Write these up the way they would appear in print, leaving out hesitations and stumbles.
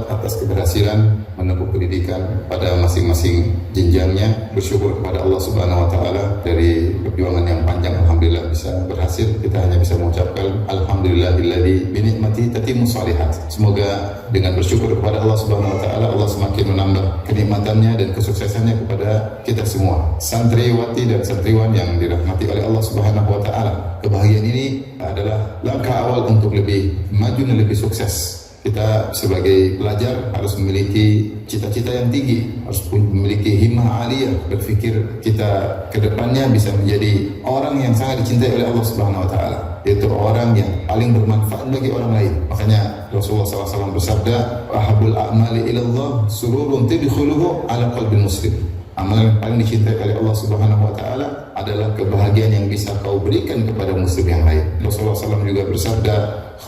sahabat atas keberhasilan menempuh pendidikan pada masing-masing jenjangnya. Bersyukur kepada Allah Subhanahu wa taala dari perjuangan yang panjang, alhamdulillah bisa berhasil. Kita hanya bisa mengucapkan alhamdulillahilladzi bi ni'mati tatimmus shalihat. Semoga dengan bersyukur kepada Allah Subhanahu wa taala, Allah semakin menambah kenikmatannya dan kesuksesannya kepada kita semua. Santriwati dan santriwan yang dirahmati oleh Allah Subhanahu wa taala. Kebahagiaan ini adalah langkah awal untuk lebih maju dan lebih sukses. Kita sebagai pelajar harus memiliki cita-cita yang tinggi, harus memiliki himmah aliyah, berpikir kita ke depannya bisa menjadi orang yang sangat dicintai oleh Allah Subhanahu wa taala, yaitu orang yang paling bermanfaat bagi orang lain. Makanya Rasulullah SAW bersabda, "Ahabul a'mali ilallah sururun tudkhuluhu ala qalbil muslim." Amalan yang paling dicintai oleh Allah Subhanahu wa taala adalah kebahagiaan yang bisa kau berikan kepada muslim yang lain. Rasulullah SAW juga bersabda,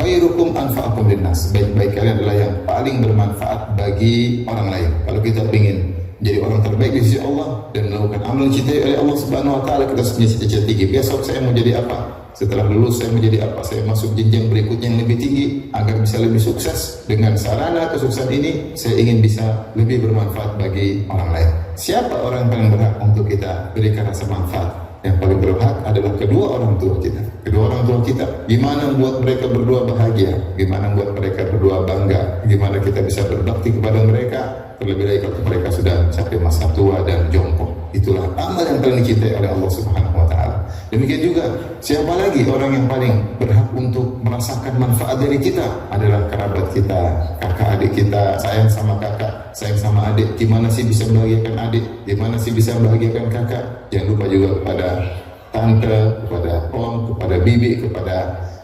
"Khairukum anfa'akum linnas." Baik-baik kalian adalah yang paling bermanfaat bagi orang lain. Kalau kita ingin jadi orang terbaik di sisi Allah dan melakukan amal yang dicintai oleh Allah Subhanahu wa taala, kita harus punya cita-cita tinggi. Besok saya mau jadi apa? Setelah lulus saya mau jadi apa? Saya masuk jenjang berikutnya yang lebih tinggi agar bisa lebih sukses. Dengan sarana kesuksesan ini saya ingin bisa lebih bermanfaat bagi orang lain. Siapa orang yang paling berhak untuk kita berikan rasa manfaat? Yang paling berhak adalah kedua orang tua kita. Kedua orang tua kita, gimana membuat mereka berdua bahagia, gimana membuat mereka berdua bangga, gimana kita bisa berbakti kepada mereka, terlebih lagi kalau mereka sudah sampai masa tua dan jompo. Itulah amal yang paling dicintai oleh Allah Subhanahu wa taala. Demikian juga, siapa lagi orang yang paling berhak untuk merasakan manfaat dari kita? Adalah kerabat kita, kakak adik kita, sayang sama kakak, sayang sama adik. Gimana sih bisa membahagiakan adik? Gimana sih bisa membahagiakan kakak? Jangan lupa juga kepada tante, kepada om, kepada bibi, kepada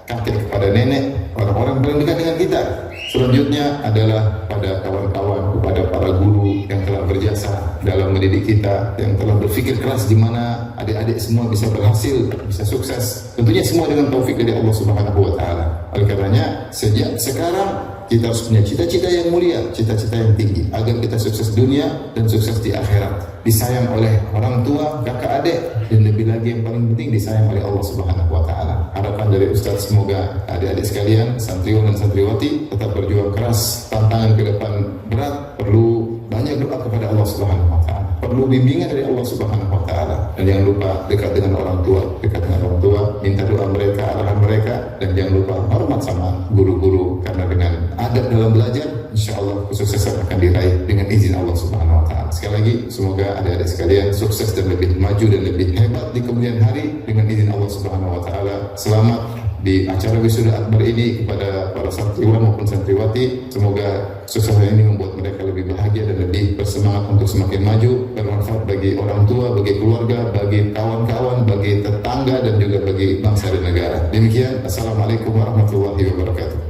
kakek, kepada nenek, orang-orang paling dekat dengan kita. Selanjutnya adalah pada kawan-kawan, kepada para guru yang telah berjasa dalam mendidik kita, yang telah berpikir keras di mana adik-adik semua bisa berhasil, bisa sukses. Tentunya semua dengan taufik dari Allah Subhanahu wa taala. Oleh karenanya, sejak sekarang kita harus punya cita-cita yang mulia, cita-cita yang tinggi, agar kita sukses dunia dan sukses di akhirat. Disayang oleh orang tua, kakak adik, dan lebih lagi yang paling penting disayang oleh Allah Subhanahu wa taala. Harapan dari Ustaz, semoga adik-adik sekalian, santriwan dan santriwati tetap berjuang keras. Tantangan ke depan berat, perlu banyak doa kepada Allah Subhanahu wa taala. Perlu bimbingan dari Allah Subhanahu wa taala. Dan jangan lupa dekat dengan orang tua, dekat dengan orang tua, minta doa mereka, arahan mereka, dan jangan lupa hormat sama guru-guru, karena dengan adab dalam belajar, insyaallah kesuksesan akan diraih dengan izin Allah Subhanahu wa taala. Sekali lagi, semoga adik-adik sekalian sukses dan lebih maju dan lebih hebat di kemudian hari dengan izin Allah Subhanahu wa taala. Selamat di acara wisuda akbar ini kepada para santriwan maupun santriwati. Semoga suksesan ini membuat mereka lebih bahagia dan lebih bersemangat untuk semakin maju, bermanfaat bagi orang tua, bagi keluarga, bagi kawan-kawan, bagi tetangga, dan juga bagi bangsa dan negara. Demikian, assalamualaikum warahmatullahi wabarakatuh.